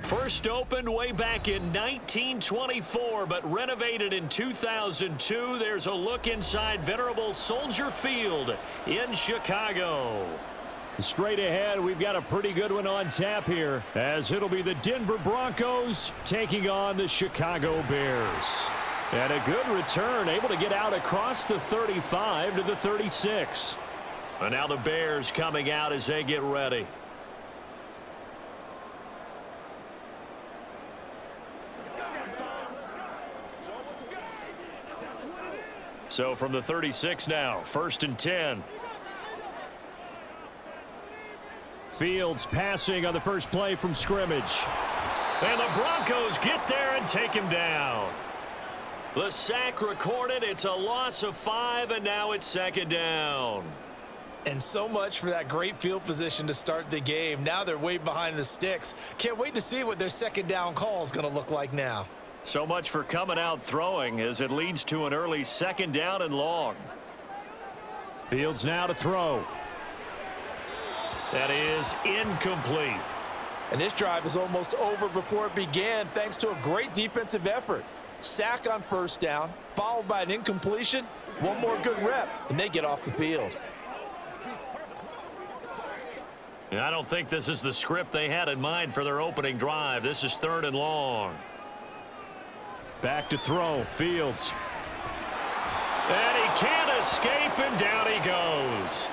First opened way back in 1924, but renovated in 2002. There's a look inside venerable Soldier Field in Chicago. Straight ahead, we've got a pretty good one on tap here, as it'll be the Denver Broncos taking on the Chicago Bears. And a good return, able to get out across the 35 to the 36. And now the Bears coming out as they get ready. So from the 36 now, 1st and 10. Fields passing on the first play from scrimmage. And the Broncos get there and take him down. The sack recorded. It's a loss of 5, and now it's 2nd down. And so much for that great field position to start the game. Now they're way behind the sticks. Can't wait to see what their 2nd down call is going to look like now. So much for coming out throwing as it leads to an early 2nd down and long. Fields now to throw. That is incomplete. And this drive is almost over before it began thanks to a great defensive effort. Sack on 1st down, followed by an incompletion. One more good rep, and they get off the field. I don't think this is the script they had in mind for their opening drive. This is 3rd and long. Back to throw. Fields. And he can't escape, and down he goes.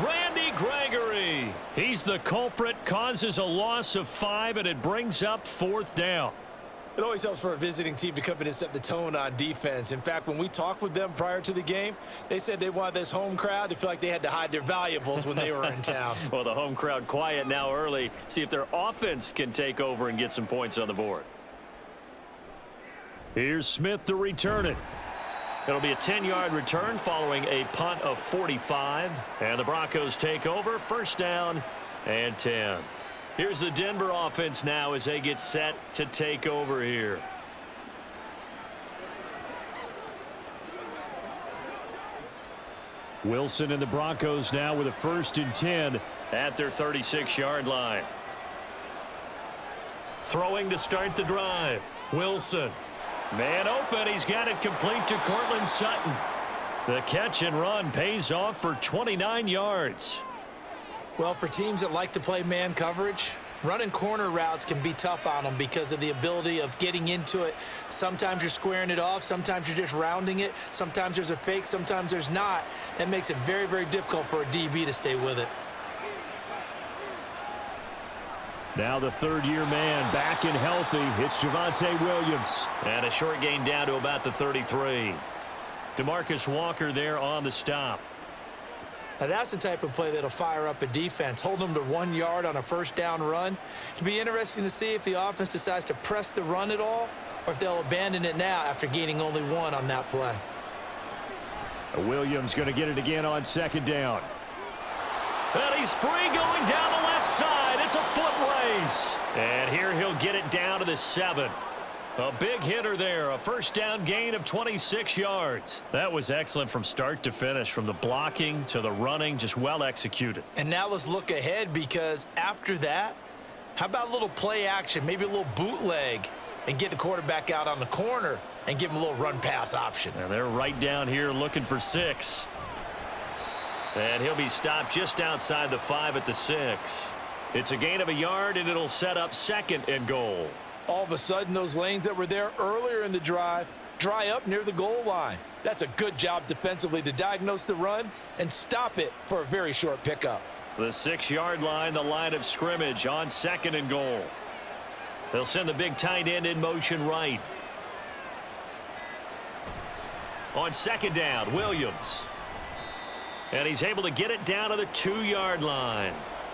Randy Gregory. He's the culprit, causes a loss of 5, and it brings up 4th down. It always helps for a visiting team to come in and set the tone on defense. In fact, when we talked with them prior to the game, they said they wanted this home crowd to feel like they had to hide their valuables when they were in town. Well, the home crowd quiet now early. See if their offense can take over and get some points on the board. Here's Smith to return it. It'll be a 10-yard return following a punt of 45. And the Broncos take over, 1st down and 10. Here's the Denver offense now as they get set to take over here. Wilson and the Broncos now with a 1st and 10 at their 36-yard line. Throwing to start the drive. Wilson. Man open. He's got it complete to Cortland Sutton. The catch and run pays off for 29 yards. Well, for teams that like to play man coverage, running corner routes can be tough on them because of the ability of getting into it. Sometimes you're squaring it off. Sometimes you're just rounding it. Sometimes there's a fake. Sometimes there's not. That makes it very, very difficult for a DB to stay with it. Now the 3rd-year man back and healthy. It's Javonte Williams. And a short gain down to about the 33. DeMarcus Walker there on the stop. Now that's the type of play that'll fire up a defense. Hold them to 1 yard on a 1st down run. It'll be interesting to see if the offense decides to press the run at all or if they'll abandon it now after gaining only 1 on that play. Williams going to get it again on 2nd down. And he's free going down the left side. It's a foot race. And here he'll get it down to the 7. A big hitter there, a 1st down gain of 26 yards. That was excellent from start to finish, from the blocking to the running, just well executed. And now let's look ahead because after that, how about a little play action, maybe a little bootleg, and get the quarterback out on the corner and give him a little run-pass option. And they're right down here looking for 6. And he'll be stopped just outside the 5 at the 6. It's a gain of a yard, and it'll set up 2nd and goal. All of a sudden, those lanes that were there earlier in the drive dry up near the goal line. That's a good job defensively to diagnose the run and stop it for a very short pickup. The 6-yard line, the line of scrimmage on 2nd and goal. They'll send the big tight end in motion right. On 2nd down, Williams. And he's able to get it down to the 2-yard line.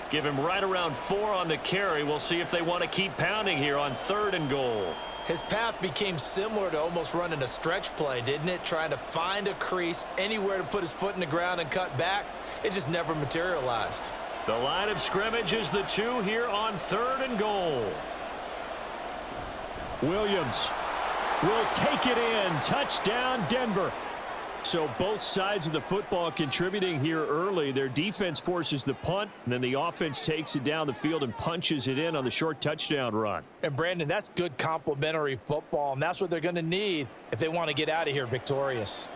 Give him right around 4 on the carry. We'll see if they want to keep pounding here on 3rd and goal. His path became similar to almost running a stretch play, didn't it? Trying to find a crease, anywhere to put his foot in the ground and cut back. It just never materialized. The line of scrimmage is the 2 here on 3rd and goal. Williams will take it in. Touchdown, Denver. So both sides of the football contributing here early. Their defense forces the punt, and then the offense takes it down the field and punches it in on the short touchdown run. And, Brandon, that's good complementary football, and that's what they're going to need if they want to get out of here victorious.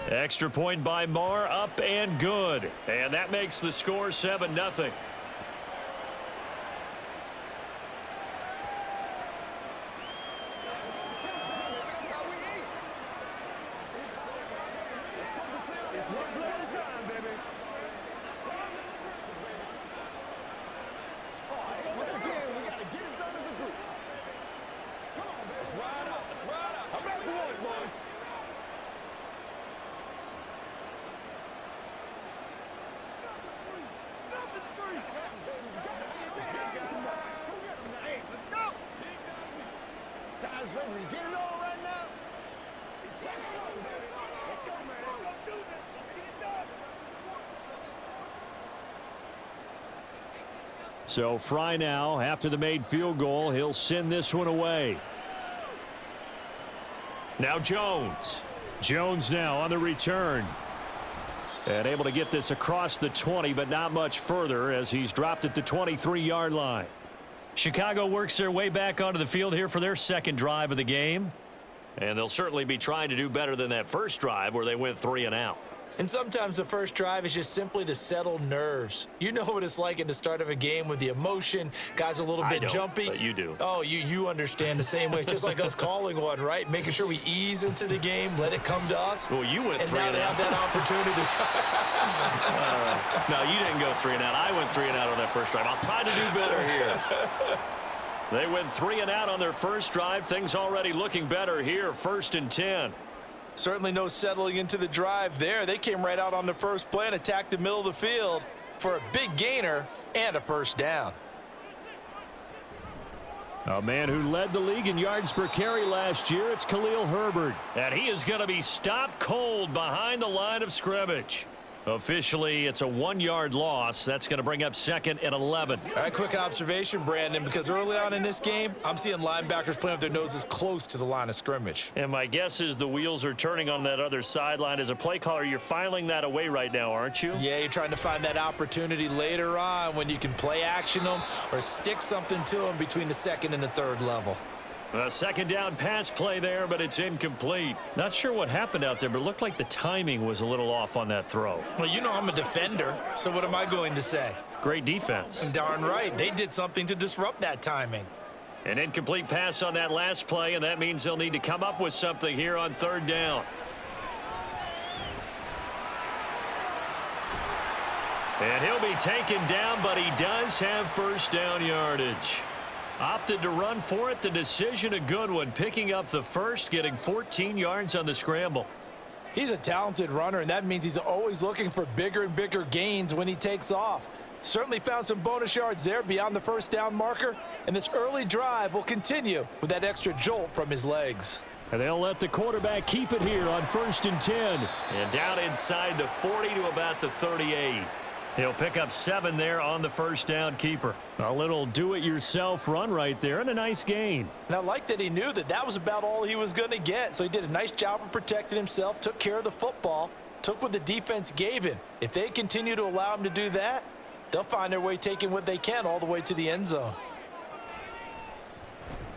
Extra point by Marr, up and good. And that makes the score 7-0. So Fry now, after the made field goal, he'll send this one away. Now Jones. Jones now on the return. And able to get this across the 20, but not much further as he's dropped at the 23-yard line. Chicago works their way back onto the field here for their second drive of the game. And they'll certainly be trying to do better than that first drive where they went 3 and out. And sometimes the first drive is just simply to settle nerves. You know what it's like at the start of a game with the emotion. Guys a little bit jumpy. But you do. Oh, you understand the same way. It's just like us calling one, right? Making sure we ease into the game, let it come to us. Well, you went and 3 now and they out. have that opportunity. No, you didn't go 3 and out. I went 3 and out on that first drive. I'll try to do better here. They went 3 and out on their first drive. Things already looking better here. 1st and 10. Certainly no settling into the drive there. They came right out on the first play and attacked the middle of the field for a big gainer and a first down. A man who led the league in yards per carry last year, it's Khalil Herbert. And he is going to be stopped cold behind the line of scrimmage. Officially, it's a 1-yard loss. That's going to bring up 2nd and 11. All right, quick observation, Brandon, because early on in this game, I'm seeing linebackers playing with their noses close to the line of scrimmage. And my guess is the wheels are turning on that other sideline. As a play caller, you're filing that away right now, aren't you? Yeah, you're trying to find that opportunity later on when you can play action them or stick something to them between the 2nd and the 3rd level. A 2nd down pass play there, but it's incomplete. Not sure what happened out there, but it looked like the timing was a little off on that throw. Well, you know I'm a defender, so what am I going to say? Great defense. Darn right. They did something to disrupt that timing. An incomplete pass on that last play, and that means they'll need to come up with something here on 3rd down. And he'll be taken down, but he does have 1st down yardage. Opted to run for it. The decision a good one. Picking up the first, getting 14 yards on the scramble. He's a talented runner, and that means he's always looking for bigger and bigger gains when he takes off. Certainly found some bonus yards there beyond the 1st down marker, and this early drive will continue with that extra jolt from his legs. And they'll let the quarterback keep it here on 1st and 10. And down inside the 40 to about the 38. He'll pick up 7 there on the 1st down keeper. A little do-it-yourself run right there and a nice gain. And I like that he knew that that was about all he was going to get. So he did a nice job of protecting himself, took care of the football, took what the defense gave him. If they continue to allow him to do that, they'll find their way taking what they can all the way to the end zone.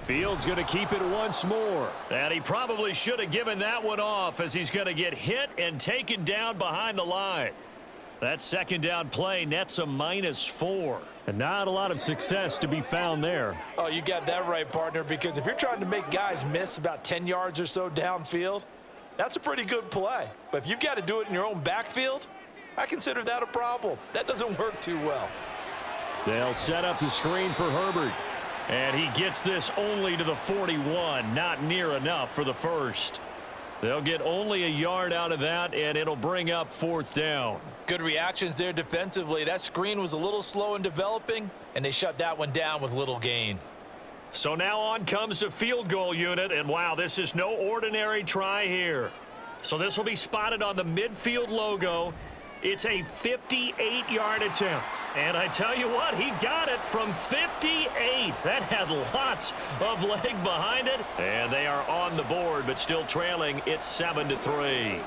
Fields going to keep it once more. And he probably should have given that one off as he's going to get hit and taken down behind the line. That 2nd down play nets a -4. And not a lot of success to be found there. Oh, you got that right, partner, because if you're trying to make guys miss about 10 yards or so downfield, that's a pretty good play. But if you've got to do it in your own backfield, I consider that a problem. That doesn't work too well. They'll set up the screen for Herbert. And he gets this only to the 41, not near enough for the first. They'll get only a yard out of that, and it'll bring up 4th down. Good reactions there defensively. That screen was a little slow in developing, and they shut that one down with little gain. So now on comes the field goal unit, and wow, this is no ordinary try here. So this will be spotted on the midfield logo, It's a 58-yard attempt. And I tell you what, he got it from 58. That had lots of leg behind it. And they are on the board, but still trailing. It's 7-3.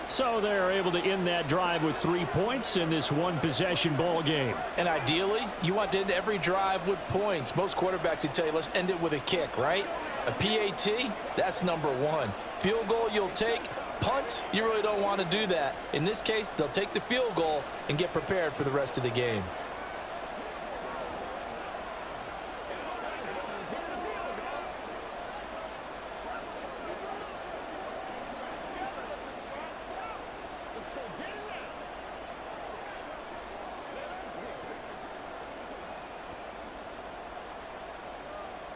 So they're able to end that drive with 3 points in this one-possession ball game. And ideally, you want to end every drive with points. Most quarterbacks would tell you, let's end it with a kick, right? A PAT, that's number one. Field goal you'll take. Punts, you really don't want to do that. In this case, they'll take the field goal and get prepared for the rest of the game.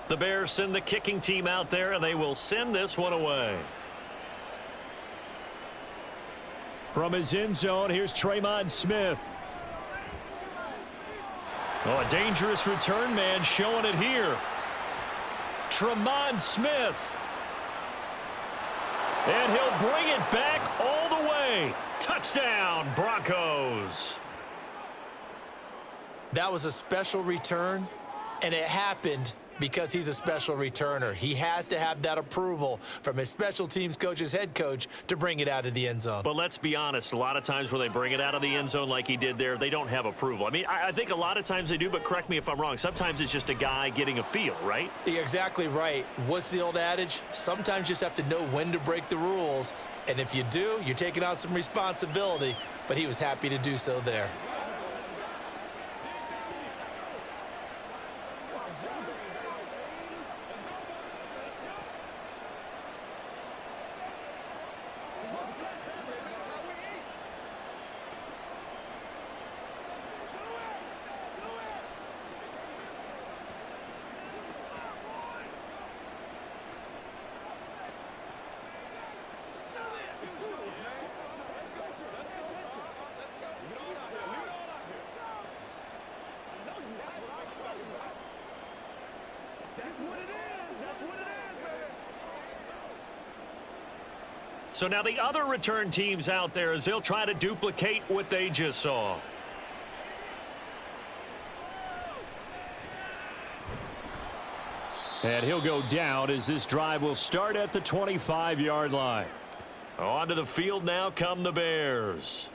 The Bears send the kicking team out there, and they will send this one away. From his end zone, here's Tremon Smith. Oh, a dangerous return man showing it here. Tremon Smith. And he'll bring it back all the way. Touchdown, Broncos. That was a special return, and it happened because he's a special returner. He has to have that approval from his special teams coach's head coach to bring it out of the end zone. But let's be honest, a lot of times when they bring it out of the end zone like he did there, they don't have approval. I mean, I think a lot of times they do, but correct me if I'm wrong. Sometimes it's just a guy getting a feel, right? You're exactly right. What's the old adage? Sometimes you just have to know when to break the rules. And if you do, you're taking on some responsibility. But he was happy to do so there. So now the other return teams out there as they'll try to duplicate what they just saw. And he'll go down as this drive will start at the 25-yard line. Onto the field now come the Bears.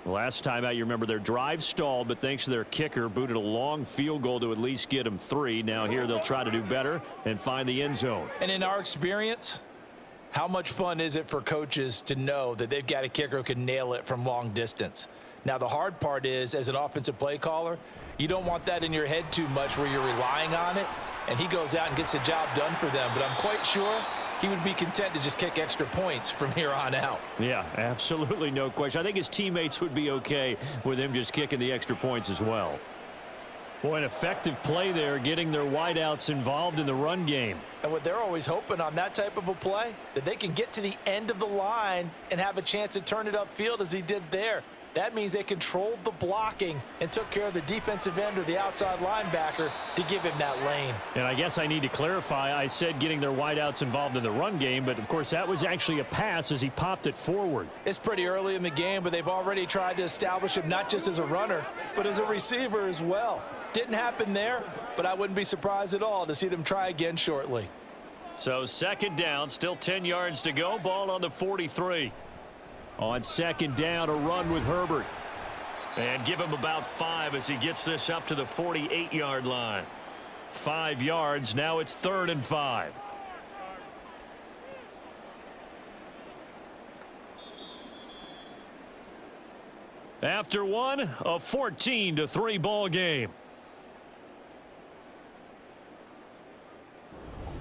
Last time out, you remember their drive stalled, but thanks to their kicker, booted a long field goal to at least get them 3. Now here they'll try to do better and find the end zone. And in our experience, how much fun is it for coaches to know that they've got a kicker who can nail it from long distance? Now, the hard part is, as an offensive play caller, you don't want that in your head too much where you're relying on it, and he goes out and gets the job done for them. But I'm quite sure he would be content to just kick extra points from here on out. Yeah, absolutely no question. I think his teammates would be okay with him just kicking the extra points as well. Boy, an effective play there, getting their wideouts involved in the run game. And what they're always hoping on that type of a play, that they can get to the end of the line and have a chance to turn it upfield as he did there. That means they controlled the blocking and took care of the defensive end or the outside linebacker to give him that lane. And I guess I need to clarify, I said getting their wideouts involved in the run game, but of course that was actually a pass as he popped it forward. It's pretty early in the game, but they've already tried to establish him not just as a runner, but as a receiver as well. Didn't happen there, but I wouldn't be surprised at all to see them try again shortly. So second down, still 10 yards to go, ball on the 43. On second down, a run with Herbert. And give him about 5 as he gets this up to the 48-yard line. 5 yards, now it's 3rd and 5. After one, a 14-3 ball game.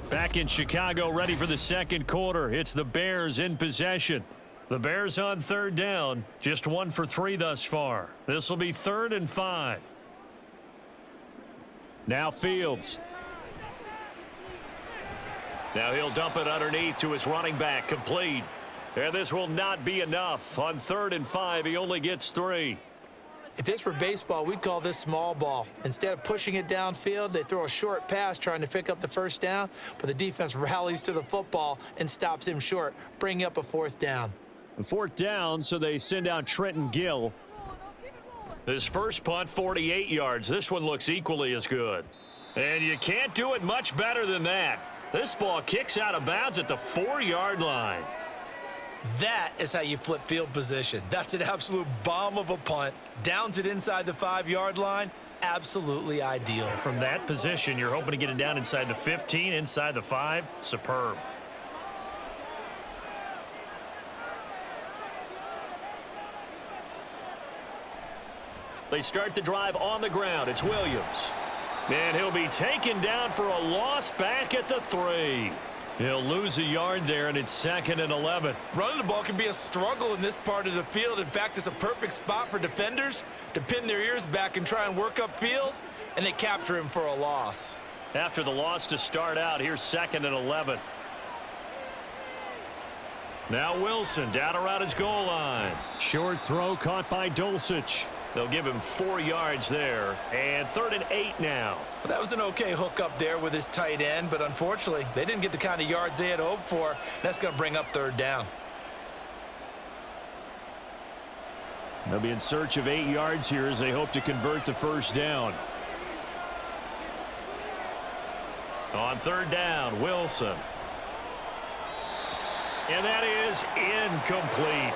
Back in Chicago, ready for the second quarter. It's the Bears in possession. The Bears on 3rd down, just 1 for 3 thus far. This will be 3rd and 5. Now Fields. Now he'll dump it underneath to his running back, complete. And this will not be enough. On 3rd and 5, he only gets 3. If this were baseball, we'd call this small ball. Instead of pushing it downfield, they throw a short pass trying to pick up the first down, but the defense rallies to the football and stops him short, bringing up a 4th down. Fourth down, so they send out Trenton Gill. His first punt, 48 yards. This one looks equally as good. And you can't do it much better than that. This ball kicks out of bounds at the 4-yard line. That is how you flip field position. That's an absolute bomb of a punt. Downs it inside the 5-yard line. Absolutely ideal. From that position, you're hoping to get it down inside the 15, inside the 5. Superb. They start the drive on the ground. It's Williams. And he'll be taken down for a loss back at the 3. He'll lose a yard there, and it's 2nd and 11. Running the ball can be a struggle in this part of the field. In fact, it's a perfect spot for defenders to pin their ears back and try and work upfield, and they capture him for a loss. After the loss to start out, here's 2nd and 11. Now Wilson down around his goal line. Short throw caught by Dulcich. They'll give him 4 yards there, and 3rd and 8 now. Well, that was an okay hook up there with his tight end, but unfortunately, they didn't get the kind of yards they had hoped for. That's going to bring up 3rd down. They'll be in search of 8 yards here as they hope to convert the first down. On 3rd down, Wilson. And that is incomplete.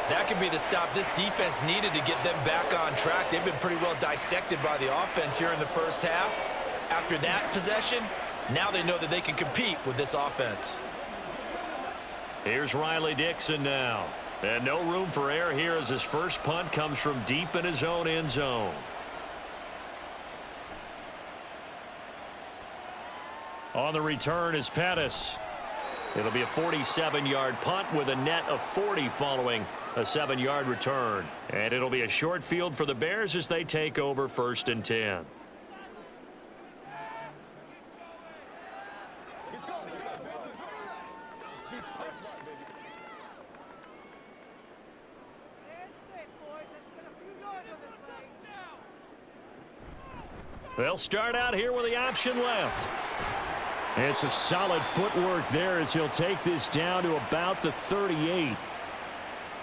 That could be the stop this defense needed to get them back on track. They've been pretty well dissected by the offense here in the first half. After that possession, now they know that they can compete with this offense. Here's Riley Dixon now. And no room for error here as his first punt comes from deep in his own end zone. On the return is Pettis. It'll be a 47-yard punt with a net of 40 following a 7-yard return. And it'll be a short field for the Bears as they take over 1st and 10. They'll start out here with the option left. It's a solid footwork there as he'll take this down to about the 38.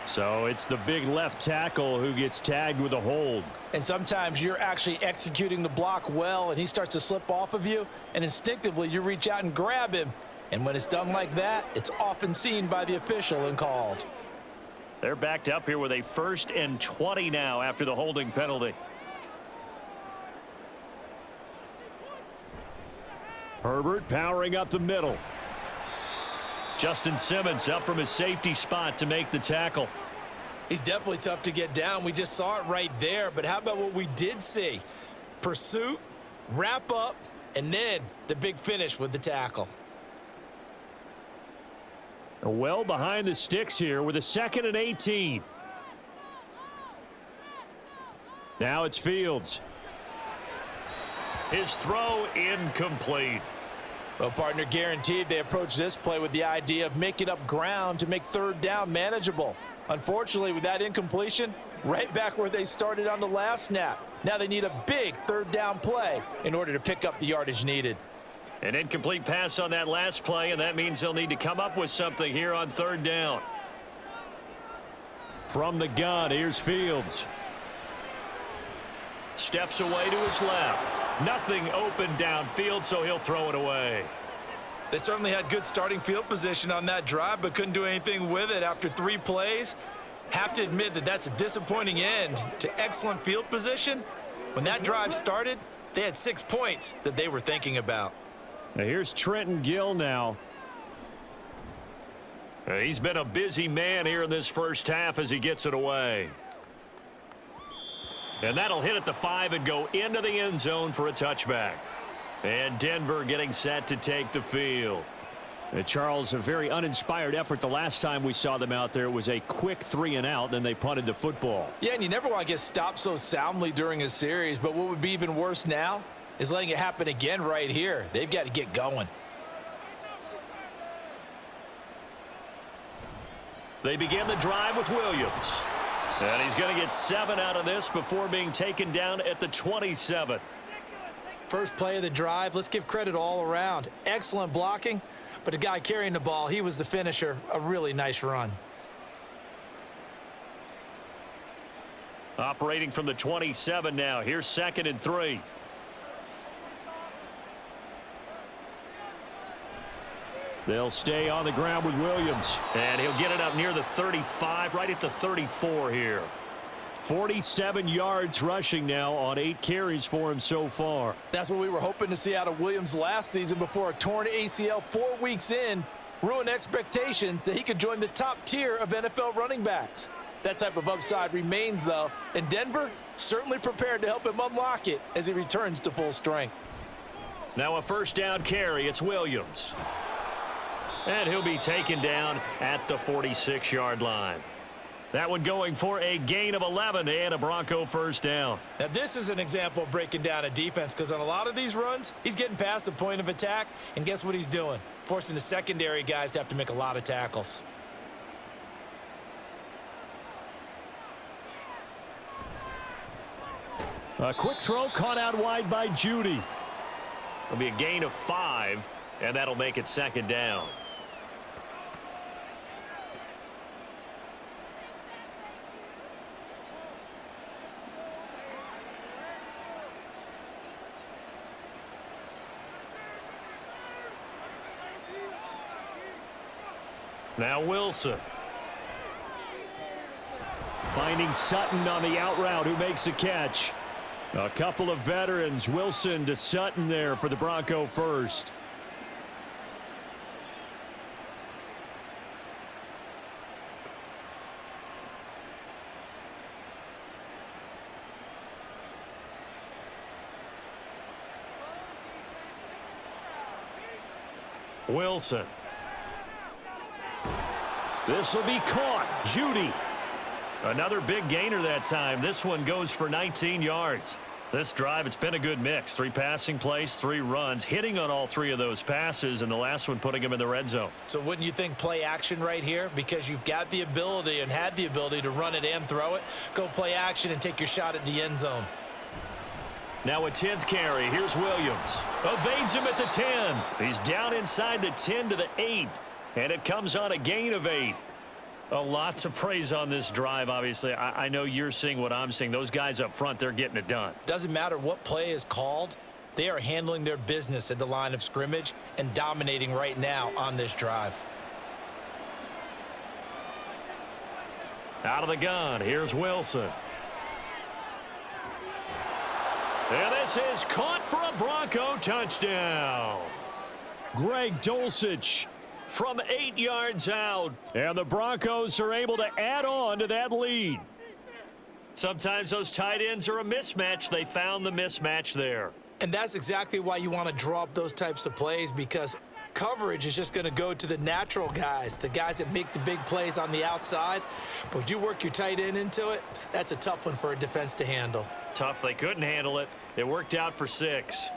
So it's the big left tackle who gets tagged with a hold. And sometimes you're actually executing the block well, and he starts to slip off of you, and instinctively you reach out and grab him. And when it's done like that, it's often seen by the official and called. They're backed up here with a 1st and 20 now after the holding penalty. Herbert powering up the middle. Justin Simmons up from his safety spot to make the tackle. He's definitely tough to get down. We just saw it right there. But how about what we did see? Pursuit, wrap up, and then the big finish with the tackle. Well behind the sticks here with a 2nd and 18. Now it's Fields. His throw incomplete. Well, partner, guaranteed they approach this play with the idea of making up ground to make 3rd down manageable. Unfortunately, with that incompletion, right back where they started on the last snap. Now they need a big 3rd down play in order to pick up the yardage needed. An incomplete pass on that last play, and that means they'll need to come up with something here on 3rd down. From the gun, here's Fields. Steps away to his left. Nothing open downfield, so he'll throw it away. They certainly had good starting field position on that drive, but couldn't do anything with it after 3 plays. Have to admit that that's a disappointing end to excellent field position. When that drive started, they had 6 points that they were thinking about. Now here's Trenton Gill now. He's been a busy man here in this first half as he gets it away. And that'll hit at the 5 and go into the end zone for a touchback. And Denver getting set to take the field. Charles, a very uninspired effort the last time we saw them out there. It was a quick 3 and out, then they punted the football. Yeah, and you never want to get stopped so soundly during a series, but what would be even worse now is letting it happen again right here. They've got to get going. They begin the drive with Williams. And he's going to get 7 out of this before being taken down at the 27. First play of the drive, let's give credit all around. Excellent blocking, but the guy carrying the ball, he was the finisher. A really nice run. Operating from the 27 now. Here's 2nd and 3. They'll stay on the ground with Williams. And he'll get it up near the 35, right at the 34 here. 47 yards rushing now on 8 carries for him so far. That's what we were hoping to see out of Williams last season before a torn ACL 4 weeks in ruined expectations that he could join the top tier of NFL running backs. That type of upside remains, though, and Denver certainly prepared to help him unlock it as he returns to full strength. Now a 1st down carry. It's Williams. And he'll be taken down at the 46-yard line. That one going for a gain of 11 and a Bronco 1st down. Now, this is an example of breaking down a defense because on a lot of these runs, he's getting past the point of attack, and guess what he's doing? Forcing the secondary guys to have to make a lot of tackles. A quick throw caught out wide by Judy. It'll be a gain of 5, and that'll make it 2nd down. Now Wilson. Finding Sutton on the out route, who makes the catch. A couple of veterans, Wilson to Sutton there for the Bronco 1st. Wilson. This will be caught. Judy. Another big gainer that time. This one goes for 19 yards. This drive, it's been a good mix. 3 passing plays, 3 runs, hitting on all 3 of those passes, and the last one putting him in the red zone. So wouldn't you think play action right here? Because you've got the ability and had the ability to run it and throw it. Go play action and take your shot at the end zone. Now a 10th carry. Here's Williams. Evades him at the 10. He's down inside the 10 to the 8. And it comes on a gain of 8. A lot to praise on this drive, obviously. I know you're seeing what I'm seeing. Those guys up front, they're getting it done. Doesn't matter what play is called. They are handling their business at the line of scrimmage and dominating right now on this drive. Out of the gun, here's Wilson. And this is caught for a Bronco touchdown. Greg Dulcich From 8 yards out. and the Broncos are able to add on to that lead. Sometimes those tight ends are a mismatch. They found the mismatch there. And that's exactly why you want to draw up those types of plays, because coverage is just going to go to the natural guys, the guys that make the big plays on the outside. But if you work your tight end into it, that's a tough one for a defense to handle. Tough. They couldn't handle it. It worked out for 6.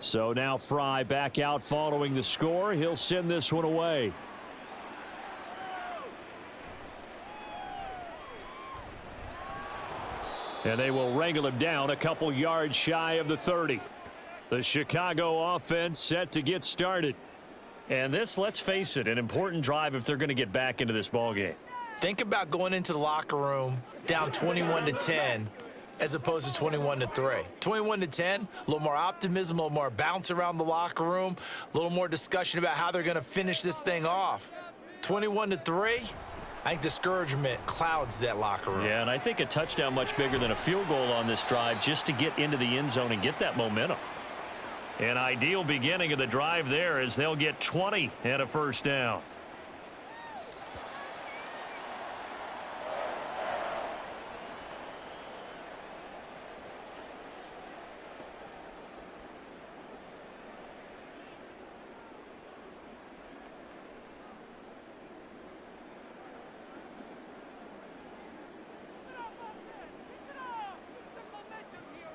So now Fry back out following the score. He'll send this one away. And they will wrangle him down a couple yards shy of the 30. The Chicago offense set to get started. And this, let's face it, an important drive if they're going to get back into this ballgame. Think about going into the locker room down 21-10 as opposed to 21-3. 21-10, a little more optimism, a little more bounce around the locker room, a little more discussion about how they're going to finish this thing off. 21-3, I think discouragement clouds that locker room. Yeah, and I think a touchdown much bigger than a field goal on this drive just to get into the end zone and get that momentum. An ideal beginning of the drive there as they'll get 20 and a first down.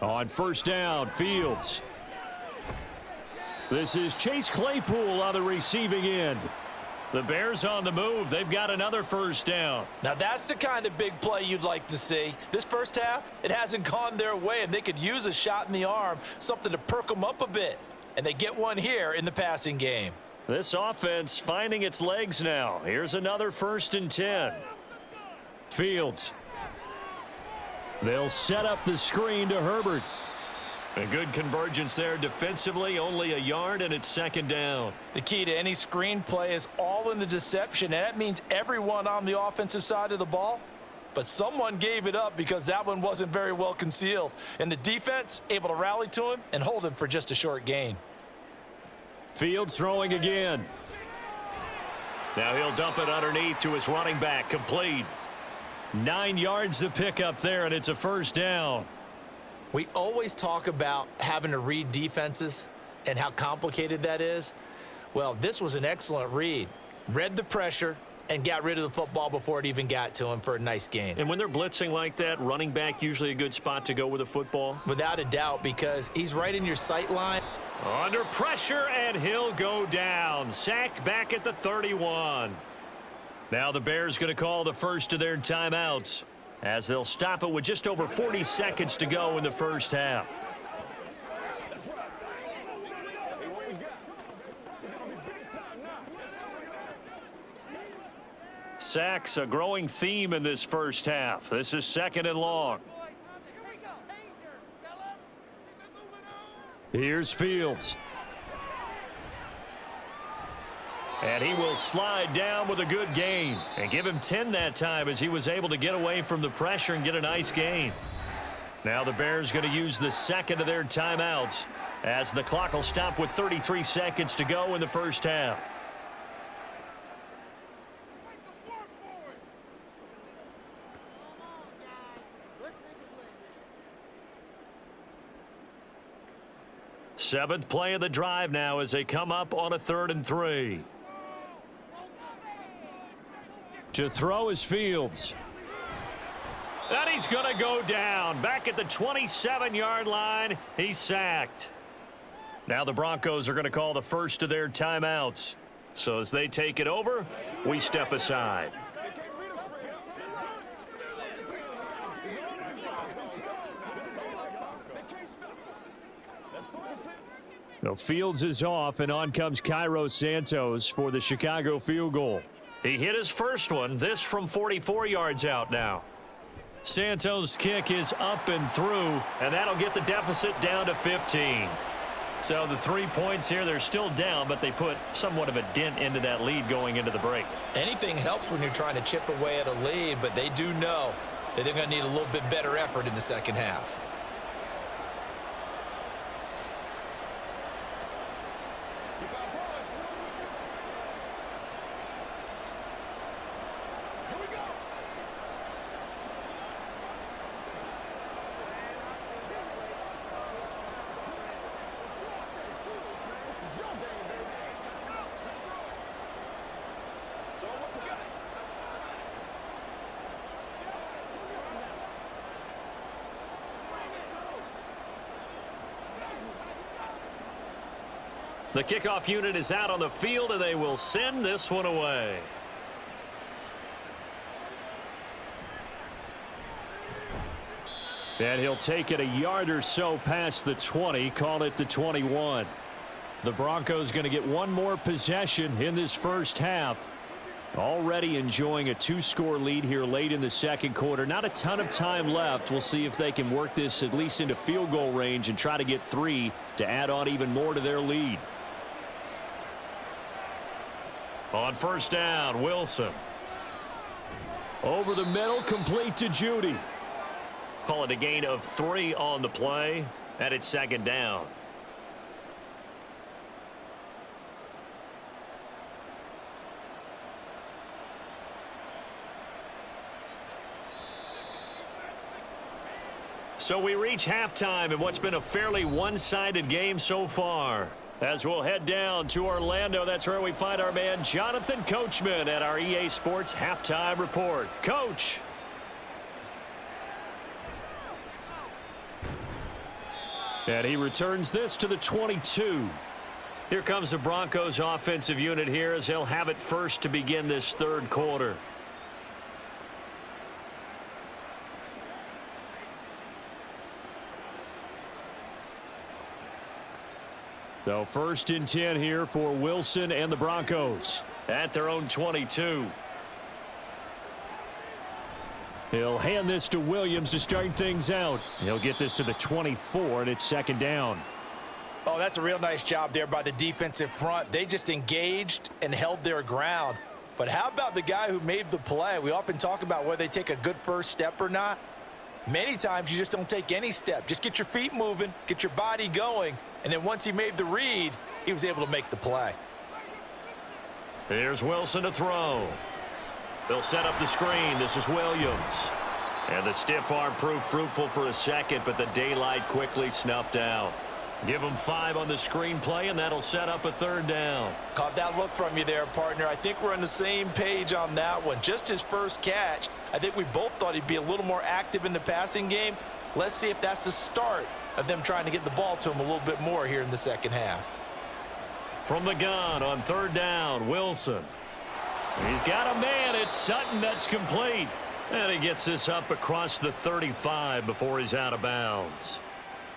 On first down, Fields. This is Chase Claypool on the receiving end. The Bears on the move. They've got another first down. Now that's the kind of big play you'd like to see. This first half, it hasn't gone their way, and they could use a shot in the arm, something to perk them up a bit. And they get one here in the passing game. This offense finding its legs now. Here's another 1st and 10. Fields. They'll set up the screen to Herbert. A good convergence there defensively, only a yard, and it's 2nd down. The key to any screen play is all in the deception, and that means everyone on the offensive side of the ball. But someone gave it up because that one wasn't very well concealed. And the defense able to rally to him and hold him for just a short gain. Fields throwing again. Now he'll dump it underneath to his running back, complete. 9 yards to pick up there, and it's a 1st down. We always talk about having to read defenses and how complicated that is. Well, this was an excellent read. Read the pressure and got rid of the football before it even got to him for a nice gain. And when they're blitzing like that, running back usually a good spot to go with the football? Without a doubt, because he's right in your sight line. Under pressure, and he'll go down. Sacked back at the 31. Now the Bears going to call the first of their timeouts, as they'll stop it with just over 40 seconds to go in the first half. Sacks, a growing theme in this first half. This is 2nd and long. Here's Fields. And he will slide down with a good gain. And give him 10 that time, as he was able to get away from the pressure and get a nice gain. Now the Bears going to use the 2nd of their timeouts, as the clock will stop with 33 seconds to go in the first half. Seventh play of the drive now as they come up on a 3rd and 3. To throw is Fields. And he's going to go down. Back at the 27-yard line, he's sacked. Now the Broncos are going to call the first of their timeouts. So as they take it over, we step aside. No, Fields is off, and on comes Cairo Santos for the Chicago field goal. He hit his first one, this from 44 yards out now. Santos' kick is up and through, and that'll get the deficit down to 15. So the 3 points here, they're still down, but they put somewhat of a dent into that lead going into the break. Anything helps when you're trying to chip away at a lead, but they do know that they're going to need a little bit better effort in the second half. The kickoff unit is out on the field, and they will send this one away. And he'll take it a yard or so past the 20, call it the 21. The Broncos going to get one more possession in this first half. Already enjoying a 2-score lead here late in the second quarter. Not a ton of time left. We'll see if they can work this at least into field goal range and try to get 3 to add on even more to their lead. On first down, Wilson. Over the middle, complete to Judy. Call it a gain of 3 on the play, and it's 2nd down. So we reach halftime in what's been a fairly one-sided game so far. As we'll head down to Orlando, that's where we find our man Jonathan Coachman at our EA Sports Halftime Report. Coach. And he returns this to the 22. Here comes the Broncos offensive unit here as they'll have it first to begin this third quarter. So 1st and 10 here for Wilson and the Broncos. At their own 22. He'll hand this to Williams to start things out. He'll get this to the 24, and it's 2nd down. Oh, that's a real nice job there by the defensive front. They just engaged and held their ground. But how about the guy who made the play? We often talk about whether they take a good first step or not. Many times you just don't take any step. Just get your feet moving, get your body going, and then once he made the read, he was able to make the play. Here's Wilson to throw. They'll set up the screen. This is Williams. And the stiff arm proved fruitful for a second, but the daylight quickly snuffed out. Give him 5 on the screenplay, and that'll set up a 3rd down. Caught that look from you there, partner. I think we're on the same page on that one. Just his first catch. I think we both thought he'd be a little more active in the passing game. Let's see if that's the start of them trying to get the ball to him a little bit more here in the second half. From the gun on 3rd down, Wilson. He's got a man. It's Sutton. That's complete. And he gets this up across the 35 before he's out of bounds.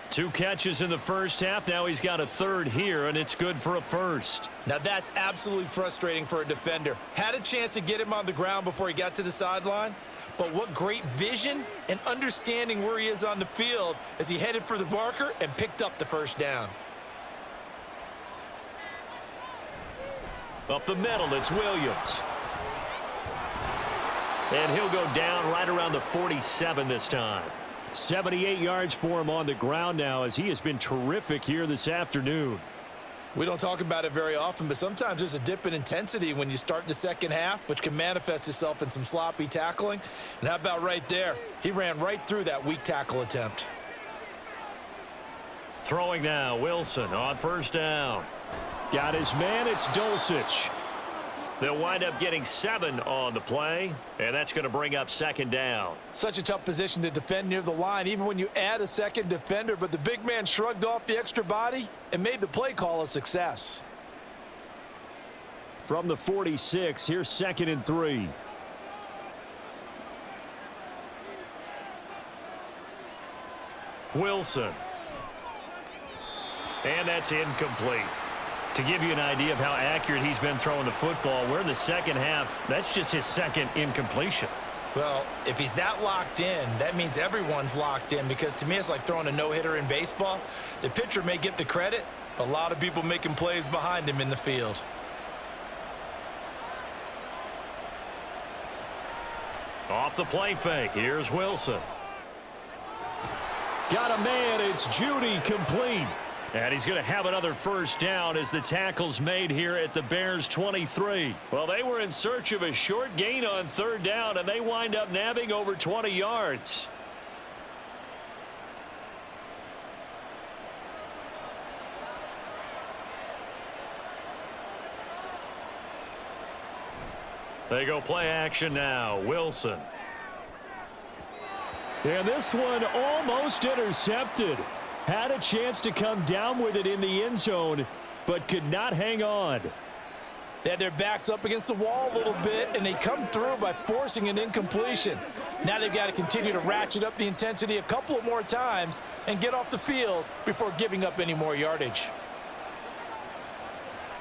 2 catches in the first half. Now he's got a 3rd here, and it's good for a 1st. Now that's absolutely frustrating for a defender. Had a chance to get him on the ground before he got to the sideline, but what great vision and understanding where he is on the field as he headed for the marker and picked up the 1st down. Up the middle, it's Williams. And he'll go down right around the 47 this time. 78 yards for him on the ground now as he has been terrific here this afternoon. We don't talk about it very often, but sometimes there's a dip in intensity when you start the second half, which can manifest itself in some sloppy tackling. And how about right there? He ran right through that weak tackle attempt. Throwing now, Wilson on 1st down. Got his man, it's Dulcich. They'll wind up getting 7 on the play, and that's going to bring up 2nd down. Such a tough position to defend near the line, even when you add a second defender, but the big man shrugged off the extra body and made the play call a success. From the 46, here's 2nd and 3. Wilson. And that's incomplete. To give you an idea of how accurate he's been throwing the football, we're in the second half. That's just his 2nd incompletion. Well, if he's that locked in, that means everyone's locked in, because to me it's like throwing a no-hitter in baseball. The pitcher may get the credit, but a lot of people making plays behind him in the field. Off the play fake, here's Wilson. Got a man, it's Judy, complete. And he's going to have another 1st down as the tackle's made here at the Bears' 23. Well, they were in search of a short gain on 3rd down, and they wind up nabbing over 20 yards. They go play action now. Wilson. And this one almost intercepted. Had a chance to come down with it in the end zone, but could not hang on. They had their backs up against the wall a little bit, and they come through by forcing an incompletion. Now they've got to continue to ratchet up the intensity a couple of more times and get off the field before giving up any more yardage.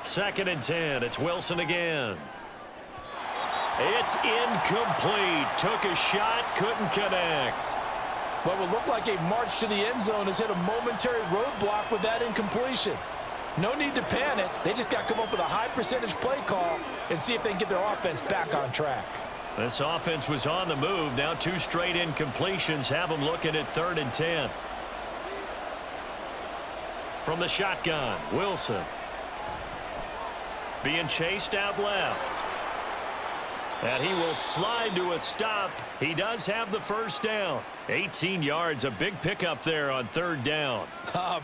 2nd and 10. It's Wilson again. It's incomplete. Took a shot, couldn't connect. What would look like a march to the end zone has hit a momentary roadblock with that incompletion. No need to panic. They just got to come up with a high percentage play call and see if they can get their offense back on track. This offense was on the move. Now 2 straight incompletions have them looking at 3rd and 10. From the shotgun, Wilson. Being chased out left. And he will slide to a stop. He does have the 1st down. 18 yards, a big pickup there on 3rd down.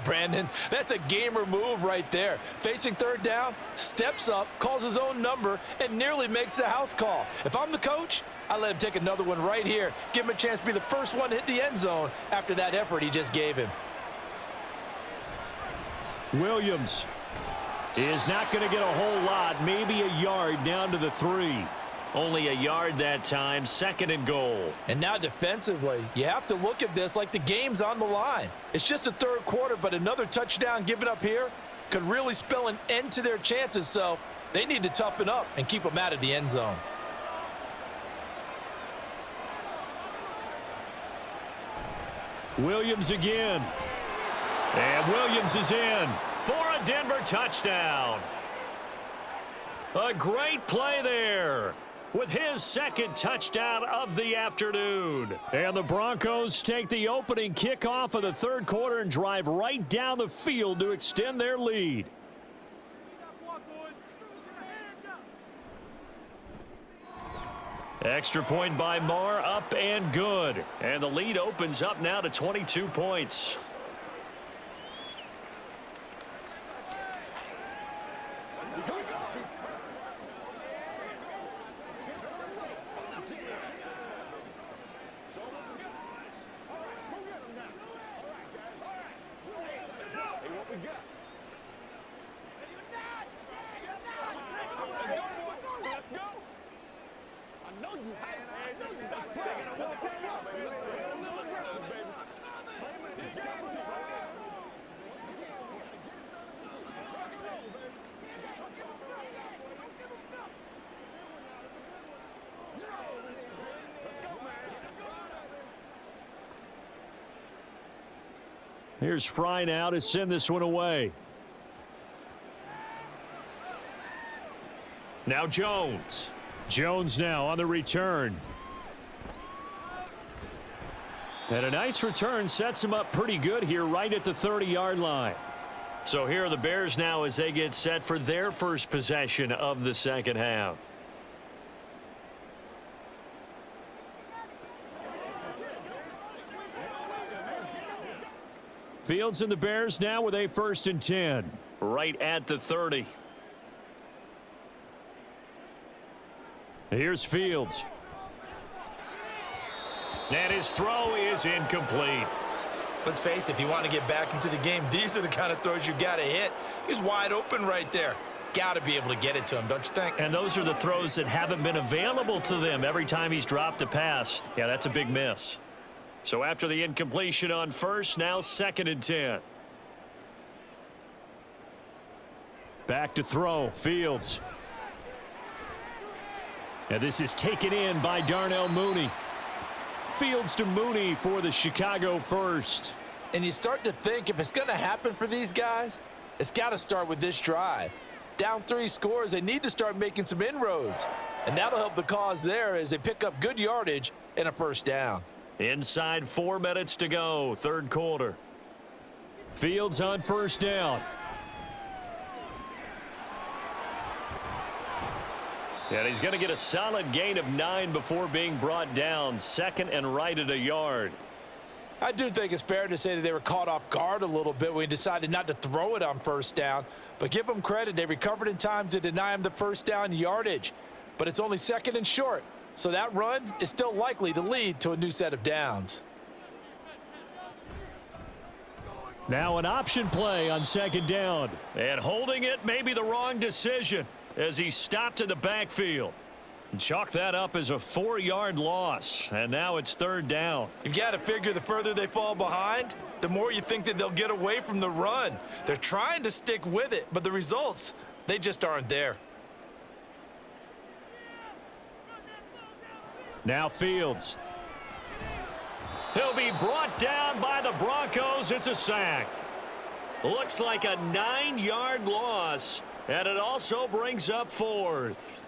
Brandon, that's a gamer move right there. Facing 3rd down, steps up, calls his own number, and nearly makes the house call. If I'm the coach, I let him take another one right here. Give him a chance to be the first one to hit the end zone after that effort he just gave him. Williams is not going to get a whole lot, maybe a yard down to the 3. Only a yard that time, 2nd and goal. And now defensively, you have to look at this like the game's on the line. It's just the third quarter, but another touchdown given up here could really spell an end to their chances, so they need to toughen up and keep them out of the end zone. Williams again. And Williams is in for a Denver touchdown. A great play there with his 2nd touchdown of the afternoon. And the Broncos take the opening kickoff of the third quarter and drive right down the field to extend their lead. Extra point by Marr, up and good. And the lead opens up now to 22 points. Here's Fry now to send this one away. Now Jones. Jones now on the return. And a nice return sets him up pretty good here right at the 30-yard line. So here are the Bears now as they get set for their first possession of the second half. Fields and the Bears now with a 1st and 10. Right at the 30. Here's Fields. And his throw is incomplete. Let's face it, if you want to get back into the game, these are the kind of throws you got to hit. He's wide open right there. Got to be able to get it to him, don't you think? And those are the throws that haven't been available to them every time he's dropped a pass. Yeah, that's a big miss. So after the incompletion on first, now 2nd and 10. Back to throw. Fields. And this is taken in by Darnell Mooney. Fields to Mooney for the Chicago first. And you start to think if it's going to happen for these guys, it's got to start with this drive. Down 3 scores, they need to start making some inroads. And that'll help the cause there as they pick up good yardage and a first down. Inside 4 minutes to go, third quarter. Fields on first down. And he's going to get a solid gain of 9 before being brought down. 2nd and right at a yard. I do think it's fair to say that they were caught off guard a little bit when he decided not to throw it on first down. But give them credit, they recovered in time to deny him the first down yardage. But it's only 2nd and short. So that run is still likely to lead to a new set of downs. Now an option play on 2nd down. And holding it may be the wrong decision as he stopped in the backfield. Chalk that up as a 4-yard loss. And now it's 3rd down. You've got to figure the further they fall behind, the more you think that they'll get away from the run. They're trying to stick with it, but the results, they just aren't there. Now Fields. He'll be brought down by the Broncos. It's a sack. Looks like a 9-yard loss, and it also brings up 4th.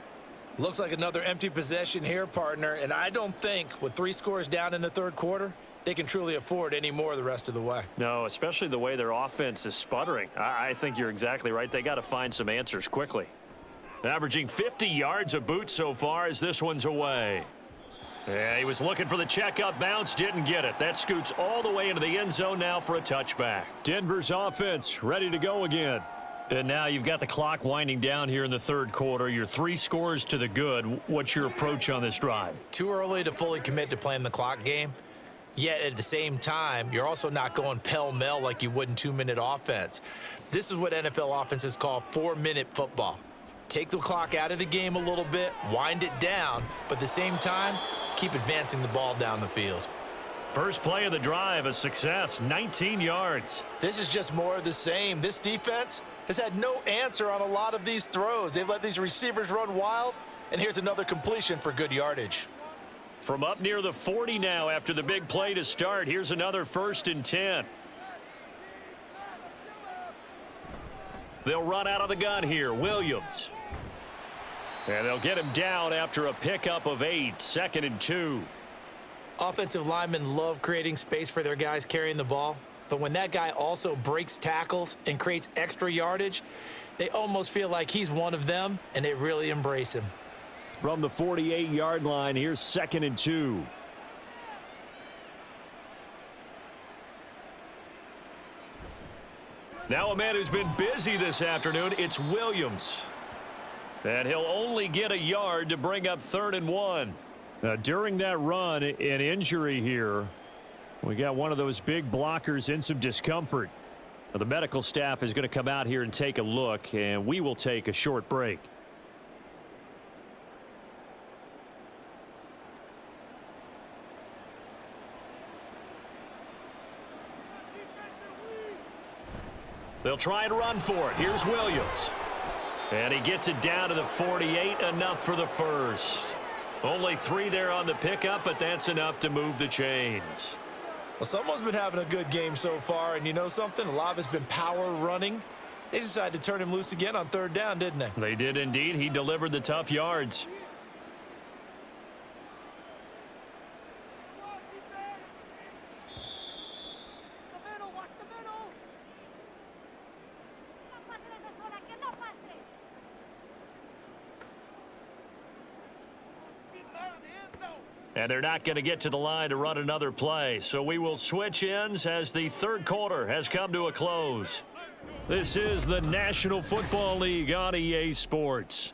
Looks like another empty possession here, partner, and I don't think with 3 scores down in the third quarter, they can truly afford any more the rest of the way. No, especially the way their offense is sputtering. I think you're exactly right. They got to find some answers quickly. Averaging 50 yards a boot so far as this one's away. Yeah, he was looking for the checkup bounce, didn't get it. That scoots all the way into the end zone now for a touchback. Denver's offense ready to go again. And now you've got the clock winding down here in the third quarter. You're 3 scores to the good. What's your approach on this drive? Too early to fully commit to playing the clock game. Yet at the same time, you're also not going pell-mell like you would in 2-minute offense. This is what NFL offenses call 4-minute football. Take the clock out of the game a little bit, wind it down, but at the same time, keep advancing the ball down the field. First play of the drive, a success, 19 yards. This is just more of the same. This defense has had no answer on a lot of these throws. They've let these receivers run wild, and here's another completion for good yardage. From up near the 40 now after the big play to start, here's another 1st and 10. They'll run out of the gun here, Williams. And they'll get him down after a pickup of 8, 2nd and 2. Offensive linemen love creating space for their guys carrying the ball, but when that guy also breaks tackles and creates extra yardage, they almost feel like he's one of them, and they really embrace him. From the 48-yard line, here's 2nd and 2. Now a man who's been busy this afternoon, it's Williams. And he'll only get a yard to bring up 3rd and 1. During that run, an injury here. We got one of those big blockers in some discomfort. The medical staff is going to come out here and take a look, and we will take a short break. They'll try and run for it. Here's Williams. And he gets it down to the 48, enough for the first. Only 3 there on the pickup, but that's enough to move the chains. Well, someone's been having a good game so far, and you know something? A lot of it's been power running. They decided to turn him loose again on 3rd down, didn't they? They did indeed. He delivered the tough yards. And they're not going to get to the line to run another play. So we will switch ends as the 3rd quarter has come to a close. This is the National Football League on EA Sports.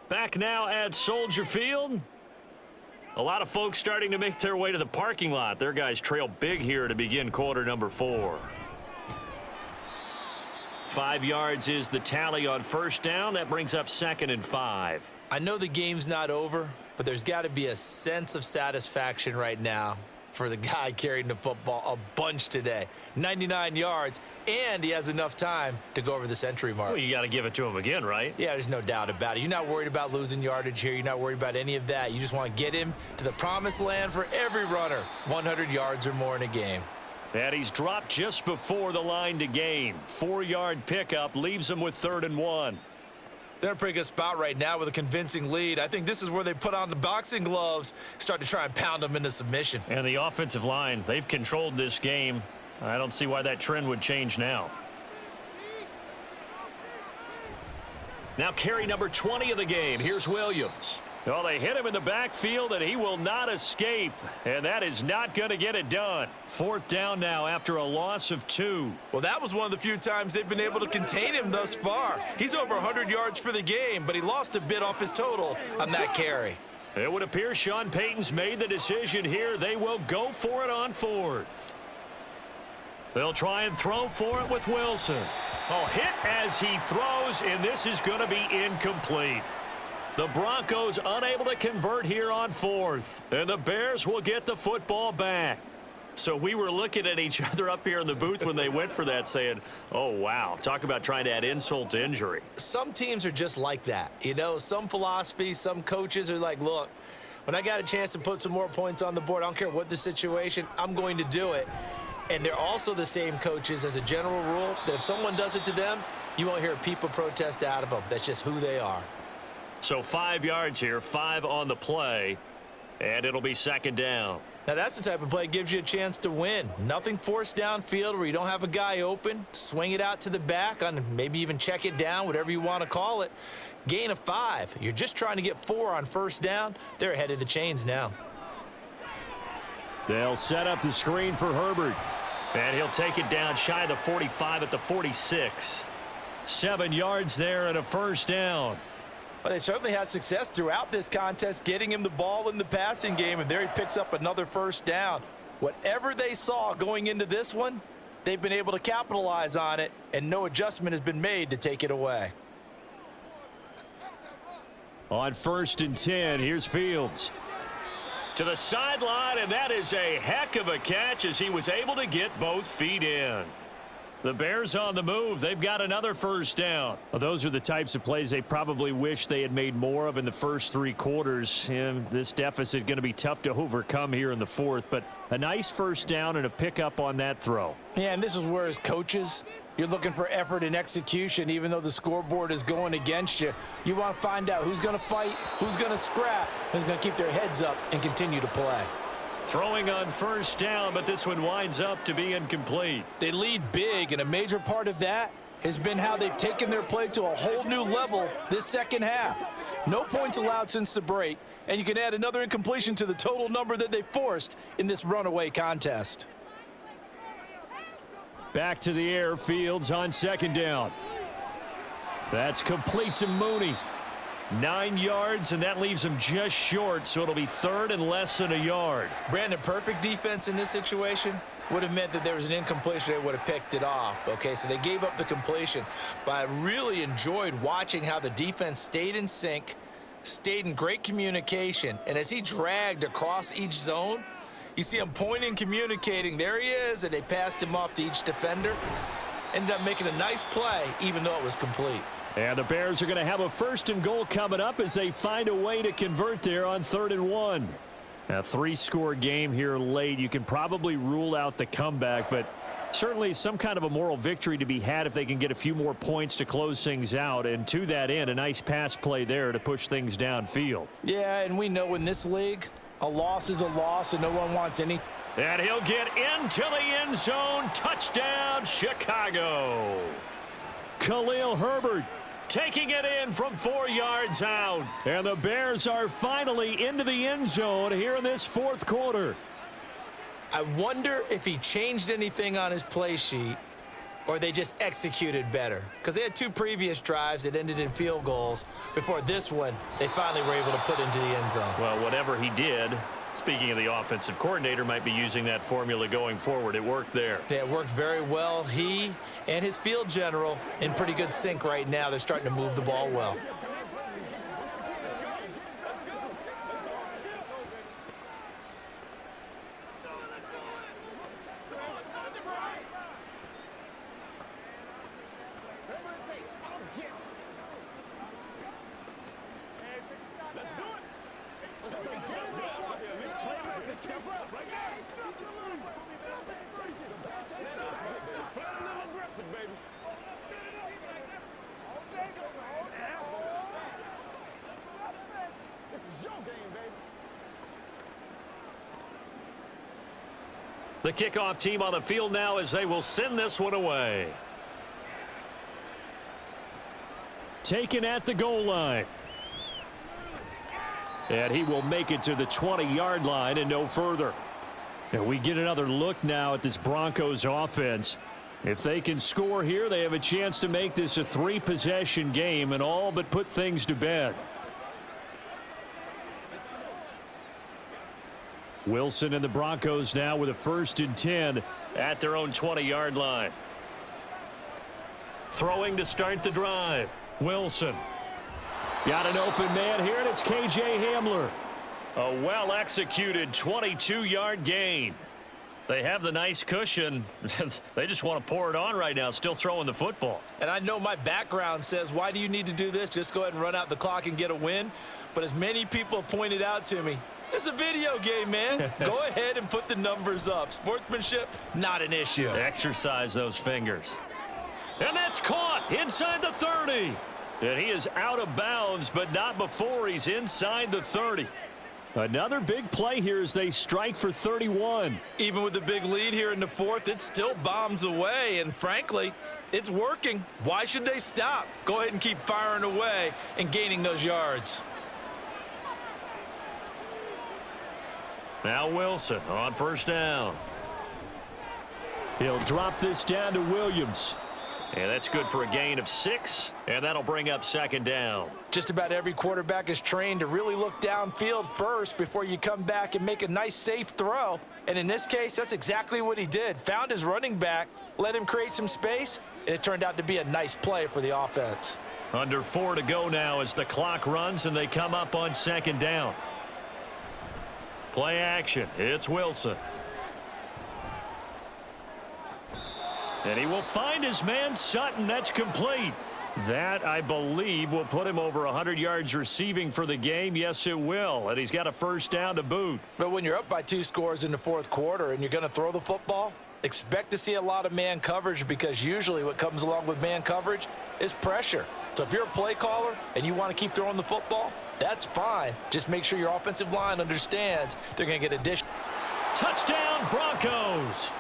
Back now at Soldier Field. A lot of folks starting to make their way to the parking lot. Their guys trail big here to begin quarter number 4. 5 yards is the tally on 1st down. That brings up 2nd and 5. I know the game's not over, but there's got to be a sense of satisfaction right now for the guy carrying the football a bunch today. 99 yards, and he has enough time to go over the century mark. Well, you got to give it to him again, right? Yeah, there's no doubt about it. You're not worried about losing yardage here. You're not worried about any of that. You just want to get him to the promised land for every runner. 100 yards or more in a game. And he's dropped just before the line to gain. 4-yard pickup leaves him with 3rd and 1. They're in a pretty good spot right now with a convincing lead. I think this is where they put on the boxing gloves, start to try and pound them into submission. And the offensive line, they've controlled this game. I don't see why that trend would change now. Now carry number 20 of the game. Here's Williams. Well, they hit him in the backfield, and he will not escape. And that is not going to get it done. 4th down now after a loss of 2. Well, that was one of the few times they've been able to contain him thus far. He's over 100 yards for the game, but he lost a bit off his total on that carry. It would appear Sean Payton's made the decision here. They will go for it on 4th. They'll try and throw for it with Wilson. Oh, hit as he throws, and this is going to be incomplete. The Broncos unable to convert here on 4th, and the Bears will get the football back. So we were looking at each other up here in the booth when they went for that saying, oh, wow, talk about trying to add insult to injury. Some teams are just like that. You know, some philosophies, some coaches are like, look, when I got a chance to put some more points on the board, I don't care what the situation, I'm going to do it. And they're also the same coaches as a general rule that if someone does it to them, you won't hear people protest out of them. That's just who they are. So 5 yards here, 5 on the play, and it'll be 2nd down. Now, that's the type of play that gives you a chance to win. Nothing forced downfield where you don't have a guy open. Swing it out to the back, on maybe even check it down, whatever you want to call it. Gain of 5. You're just trying to get 4 on 1st down. They're ahead of the chains now. They'll set up the screen for Herbert. And he'll take it down shy of the 45 at the 46. 7 yards there and a 1st down. Well, they certainly had success throughout this contest, getting him the ball in the passing game, and there he picks up another 1st down. Whatever they saw going into this one, they've been able to capitalize on it, and no adjustment has been made to take it away. On 1st and 10, here's Fields. To the sideline, and that is a heck of a catch as he was able to get both feet in. The Bears on the move. They've got another first down. Well, those are the types of plays they probably wish they had made more of in the first 3 quarters. And this deficit going to be tough to overcome here in the 4th. But a nice first down and a pickup on that throw. Yeah, and this is where as coaches, you're looking for effort and execution. Even though the scoreboard is going against you, you want to find out who's going to fight, who's going to scrap, who's going to keep their heads up and continue to play. Throwing on first down, but this one winds up to be incomplete. They lead big, and a major part of that has been how they've taken their play to a whole new level this second half. No points allowed since the break, and you can add another incompletion to the total number that they forced in this runaway contest. Back to the air, Fields on 2nd down. That's complete to Mooney. 9 yards, and that leaves him just short, so it'll be 3rd and less than a yard. Brandon, perfect defense in this situation would have meant that there was an incompletion. They would have picked it off. Okay, so they gave up the completion. But I really enjoyed watching how the defense stayed in sync, stayed in great communication, and as he dragged across each zone, you see him pointing, communicating. There he is, and they passed him off to each defender. Ended up making a nice play, even though it was complete. And the Bears are going to have a 1st and goal coming up as they find a way to convert there on 3rd and 1. A 3-score game here late. You can probably rule out the comeback, but certainly some kind of a moral victory to be had if they can get a few more points to close things out. And to that end, a nice pass play there to push things downfield. Yeah, and we know in this league, a loss is a loss, and no one wants any. And he'll get into the end zone. Touchdown, Chicago. Khalil Herbert taking it in from 4 yards out. And the Bears are finally into the end zone here in this 4th quarter. I wonder if he changed anything on his play sheet or they just executed better. Because they had 2 previous drives that ended in field goals. Before this one, they finally were able to put into the end zone. Well, whatever he did, speaking of the offensive coordinator, might be using that formula going forward. It worked there. Yeah, it worked very well. He and his field general in pretty good sync right now. They're starting to move the ball well. The kickoff team on the field now as they will send this one away. Taken at the goal line. And he will make it to the 20-yard line and no further. And we get another look now at this Broncos offense. If they can score here, they have a chance to make this a 3-possession game and all but put things to bed. Wilson and the Broncos now with a 1st and 10 at their own 20-yard line. Throwing to start the drive. Wilson. Got an open man here, and it's K.J. Hamler. A well-executed 22-yard gain. They have the nice cushion. They just want to pour it on right now, still throwing the football. And I know my background says, why do you need to do this? Just go ahead and run out the clock and get a win. But as many people pointed out to me, this is a video game, man. Go ahead and put the numbers up. Sportsmanship, not an issue. Exercise those fingers. And that's caught inside the 30. And he is out of bounds, but not before he's inside the 30. Another big play here as they strike for 31. Even with the big lead here in the 4th, it still bombs away. And frankly, it's working. Why should they stop? Go ahead and keep firing away and gaining those yards. Now Wilson on 1st down. He'll drop this down to Williams. And that's good for a gain of 6, and that'll bring up second down. Just about every quarterback is trained to really look downfield first before you come back and make a nice, safe throw. And in this case, that's exactly what he did. Found his running back, let him create some space, and it turned out to be a nice play for the offense. Under 4 to go now as the clock runs and they come up on second down. Play action. It's Wilson. And he will find his man Sutton. That's complete. That, I believe, will put him over 100 yards receiving for the game. Yes, it will. And he's got a first down to boot. But when you're up by 2 scores in the fourth quarter and you're going to throw the football, expect to see a lot of man coverage, because usually what comes along with man coverage is pressure. So if you're a play caller and you want to keep throwing the football, that's fine. Just make sure your offensive line understands they're going to get additional. Touchdown, Broncos.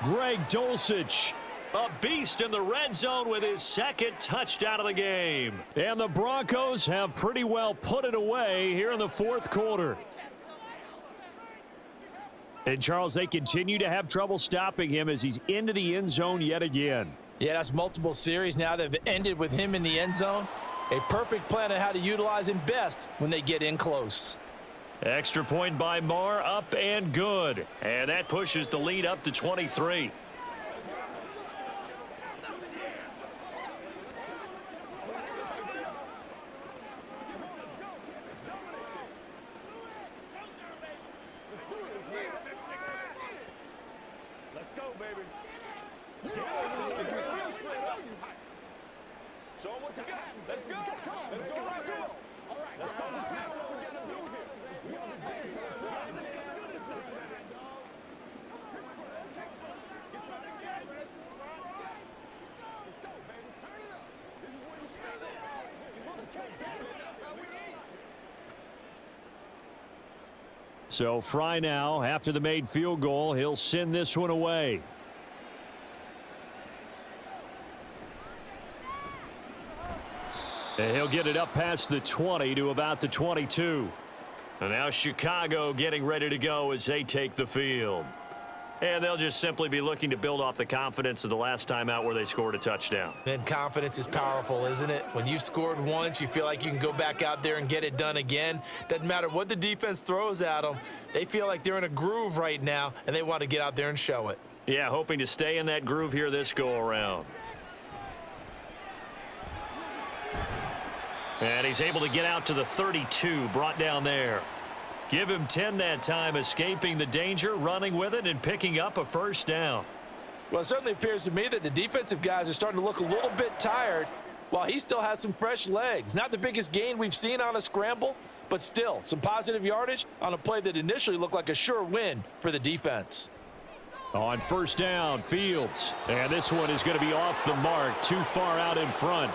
Greg Dulcich, a beast in the red zone with his second touchdown of the game. And the Broncos have pretty well put it away here in the fourth quarter. And, Charles, they continue to have trouble stopping him as he's into the end zone yet again. Yeah, that's multiple series now that have ended with him in the end zone. A perfect plan on how to utilize him best when they get in close. Extra point by Marr, up and good. And that pushes the lead up to 23. Let's go, baby. Show them what you got. Let's go. Let's go right now. All right. Let's go. Let's see what we got to do here. Get something together. Let's go, baby. Turn it up. This is where you stand at. Let's go, baby. That's how we eat. So Fry now, after the made field goal, he'll send this one away. And he'll get it up past the 20 to about the 22. And now Chicago getting ready to go as they take the field. And they'll just simply be looking to build off the confidence of the last time out where they scored a touchdown. Then confidence is powerful, isn't it? When you've scored once, you feel like you can go back out there and get it done again. Doesn't matter what the defense throws at them. They feel like they're in a groove right now, and they want to get out there and show it. Yeah, hoping to stay in that groove here this go-around. And he's able to get out to the 32, brought down there. Give him 10 that time, escaping the danger, running with it, and picking up a first down. Well, it certainly appears to me that the defensive guys are starting to look a little bit tired, while he still has some fresh legs. Not the biggest gain we've seen on a scramble, but still some positive yardage on a play that initially looked like a sure win for the defense. On first down, Fields. And this one is going to be off the mark, too far out in front.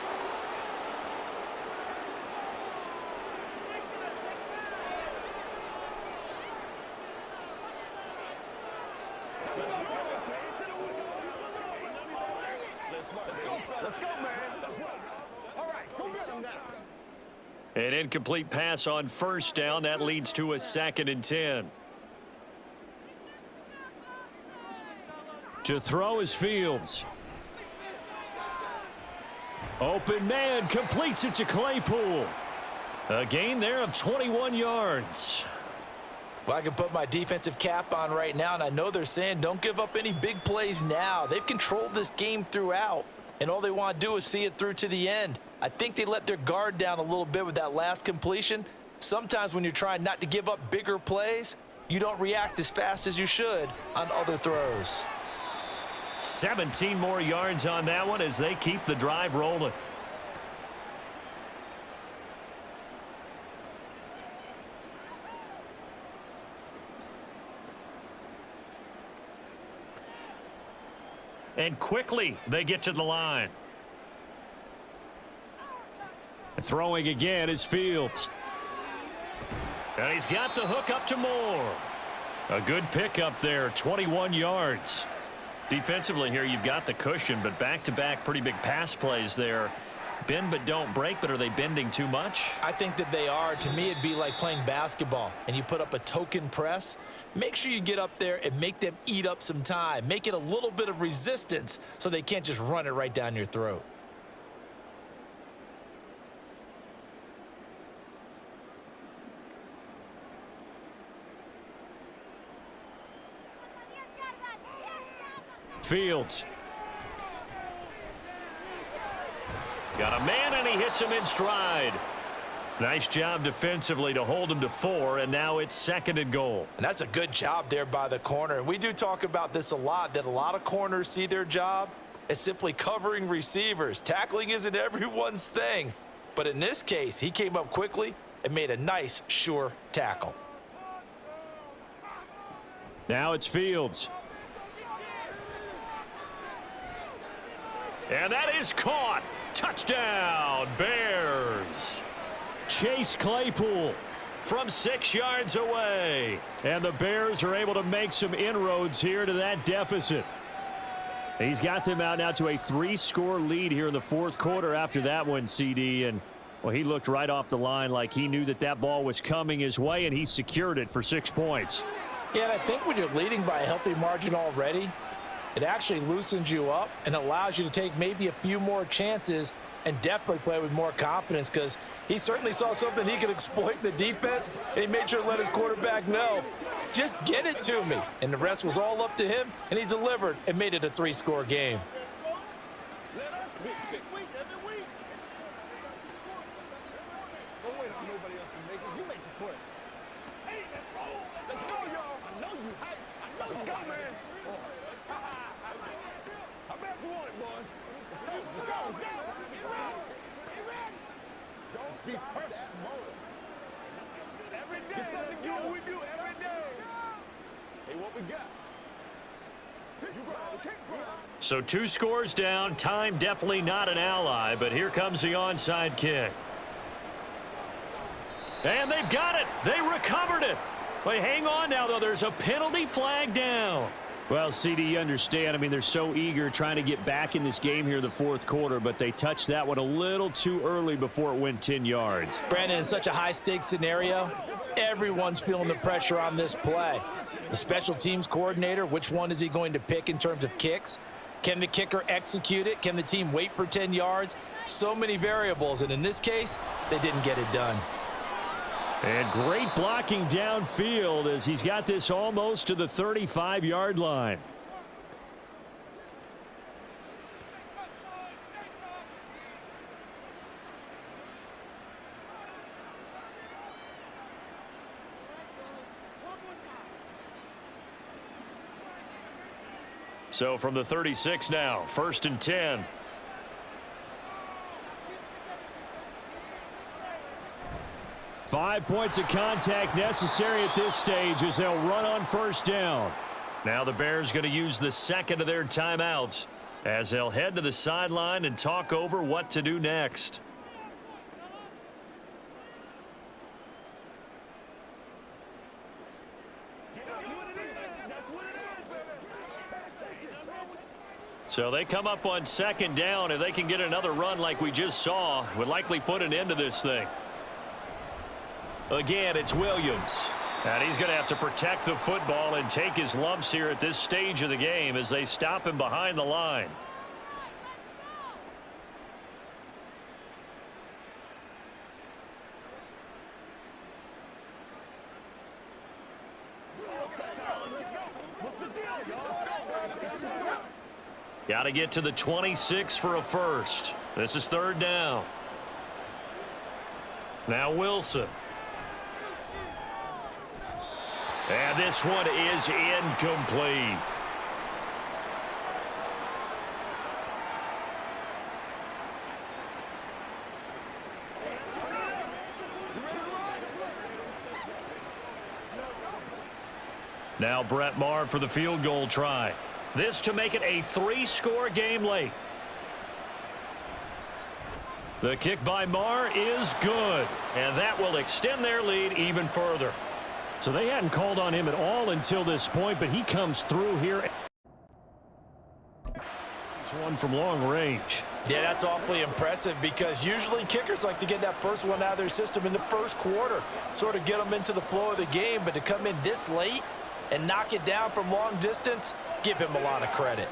Let's go, man. All right, go get him now. An incomplete pass on first down. That leads to a 2nd and 10. To throw is Fields. Open man, completes it to Claypool. A gain there of 21 yards. Well, I can put my defensive cap on right now, and I know they're saying don't give up any big plays now. They've controlled this game throughout, and all they want to do is see it through to the end. I think they let their guard down a little bit with that last completion. Sometimes when you're trying not to give up bigger plays, you don't react as fast as you should on other throws. 17 more yards on that one as they keep the drive rolling. And quickly they get to the line. Throwing again is Fields. And he's got the hook up to Moore. A good pickup there, 21 yards. Defensively here, you've got the cushion, but back-to-back pretty big pass plays there Bend but don't break, but are they bending too much? I think that they are. To me, it'd be like playing basketball, and you put up a token press. Make sure you get up there and make them eat up some time. Make it a little bit of resistance so they can't just run it right down your throat. Fields. Got a man, and he hits him in stride. Nice job defensively to hold him to 4, and now it's 2nd and goal. And that's a good job there by the corner. And we do talk about this a lot, that a lot of corners see their job as simply covering receivers. Tackling isn't everyone's thing. But in this case, he came up quickly and made a nice, sure tackle. Now it's Fields. And that is caught. Touchdown, Bears. Chase Claypool. From 6 yards away. And the Bears are able to make some inroads here to that deficit. He's got them out now to a 3-score lead here in the 4th quarter after that one, CD. And, well, he looked right off the line like he knew that that ball was coming his way, and he secured it for 6 points. Yeah, and I think when you're leading by a healthy margin already, it actually loosens you up and allows you to take maybe a few more chances and definitely play with more confidence, because he certainly saw something he could exploit in the defense, and he made sure to let his quarterback know, just get it to me. And the rest was all up to him, and he delivered and made it a 3-score game. Let us every week. Don't wait on nobody else to make it. You make the play. Hey, let's go, y'all. I know you. Hey, let's go, man. How bad you want it, boys? Let's go. Don't be perfect. Every day. It's something to do what we do every day. Hey, what we got? You got it. So 2 scores down. Time definitely not an ally, but here comes the onside kick. And they've got it. They recovered it. Wait, hang on now, though. There's a penalty flag down. Well, CD, you understand. I mean, they're so eager trying to get back in this game here in the 4th quarter, but they touched that one a little too early before it went 10 yards. Brandon, in such a high-stakes scenario, everyone's feeling the pressure on this play. The special teams coordinator, which one is he going to pick in terms of kicks? Can the kicker execute it? Can the team wait for 10 yards? So many variables, and in this case, they didn't get it done. And great blocking downfield as he's got this almost to the 35-yard line. So from the 36 now, 1st and 10. Five points of contact necessary at this stage as they'll run on 1st down. Now the Bears going to use the 2nd of their timeouts as they'll head to the sideline and talk over what to do next. So they come up on 2nd down. If they can get another run like we just saw, would likely put an end to this thing. Again, it's Williams. And he's going to have to protect the football and take his lumps here at this stage of the game as they stop him behind the line. Got to get to the 26 for a first. This is 3rd down. Now Wilson. And this one is incomplete. Now Brett Maher for the field goal try. This to make it a 3-score game late. The kick by Maher is good, and that will extend their lead even further. So they hadn't called on him at all until this point, but he comes through here. He's one from long range. Yeah, that's awfully impressive because usually kickers like to get that first one out of their system in the first quarter, sort of get them into the flow of the game, but to come in this late and knock it down from long distance, give him a lot of credit.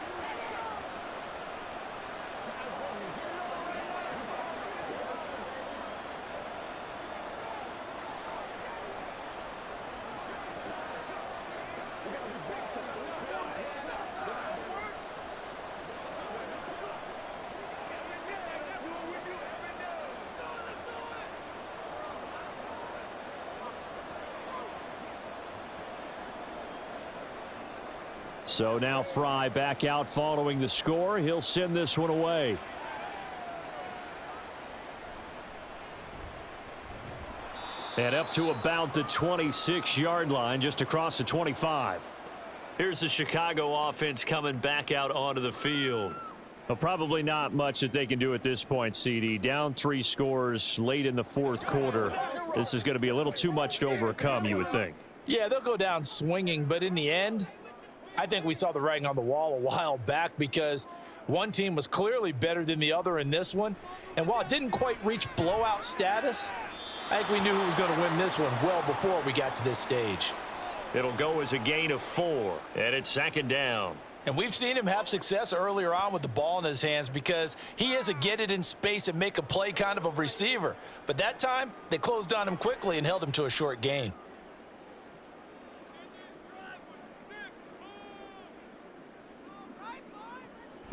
So now Fry back out following the score. He'll send this one away. And up to about the 26-yard line, just across the 25. Here's the Chicago offense coming back out onto the field. Well, probably not much that they can do at this point, CD. Down 3 scores late in the fourth quarter. This is going to be a little too much to overcome, you would think. Yeah, they'll go down swinging, but in the end, I think we saw the writing on the wall a while back because one team was clearly better than the other in this one. And while it didn't quite reach blowout status, I think we knew who was going to win this one well before we got to this stage. It'll go as a gain of 4, and it's 2nd down. And we've seen him have success earlier on with the ball in his hands because he is a get it in space and make a play kind of a receiver. But that time, they closed on him quickly and held him to a short gain.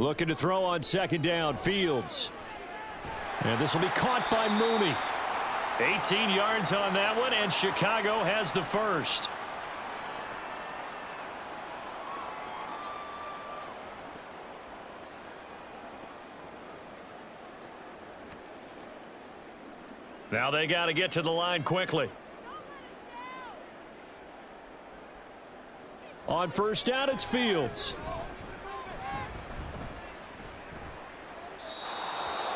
Looking to throw on 2nd down, Fields. And this will be caught by Mooney. 18 yards on that one, and Chicago has the first. Now they got to get to the line quickly. On 1st down, it's Fields.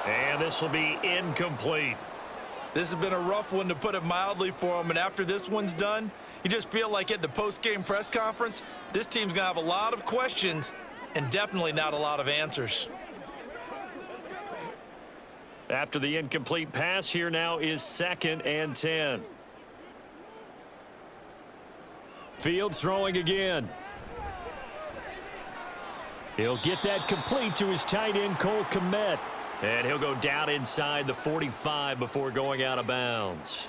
And this will be incomplete. This has been a rough one, to put it mildly, for him. And after this one's done, you just feel like at the post-game press conference, this team's going to have a lot of questions and definitely not a lot of answers. After the incomplete pass, here now is 2nd and 10. Fields throwing again. He'll get that complete to his tight end, Cole Kmet. And he'll go down inside the 45 before going out of bounds.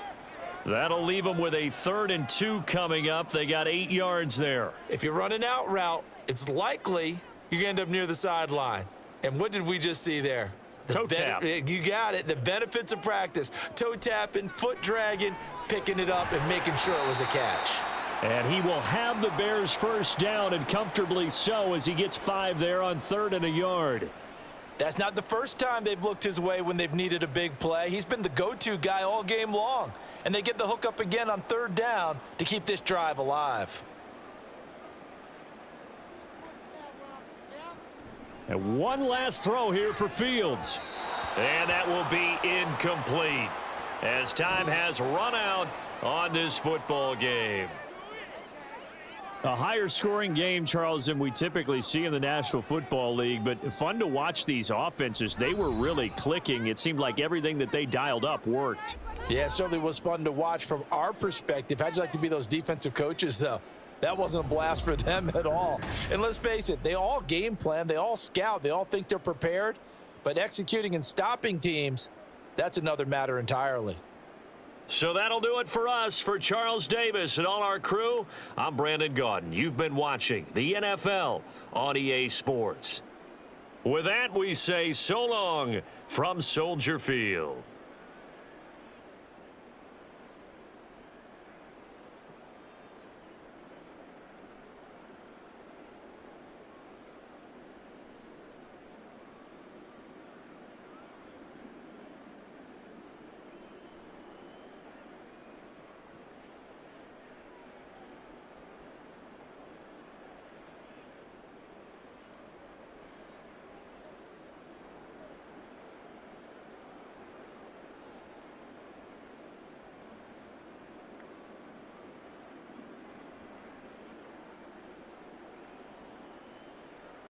That'll leave them with a 3rd and 2 coming up. They got 8 yards there. If you're running out route, it's likely you're going to end up near the sideline. And what did we just see there? Toe tap. You got it. The benefits of practice. Toe tapping, foot dragging, picking it up, and making sure it was a catch. And he will have the Bears 1st down, and comfortably so, as he gets 5 there on 3rd and a yard. That's not the first time they've looked his way when they've needed a big play. He's been the go-to guy all game long. And they get the hook up again on 3rd down to keep this drive alive. And one last throw here for Fields. And that will be incomplete as time has run out on this football game. A higher scoring game, Charles, than we typically see in the National Football League, but fun to watch these offenses. They were really clicking. It seemed like everything that they dialed up worked. Yeah, it certainly was fun to watch from our perspective. How'd you like to be those defensive coaches, though? That wasn't a blast for them at all. And let's face it, they all game plan, they all scout, they all think they're prepared, but executing and stopping teams, that's another matter entirely. So that'll do it for us. For Charles Davis and all our crew, I'm Brandon Gaudin. You've been watching the NFL on EA Sports. With that, we say so long from Soldier Field.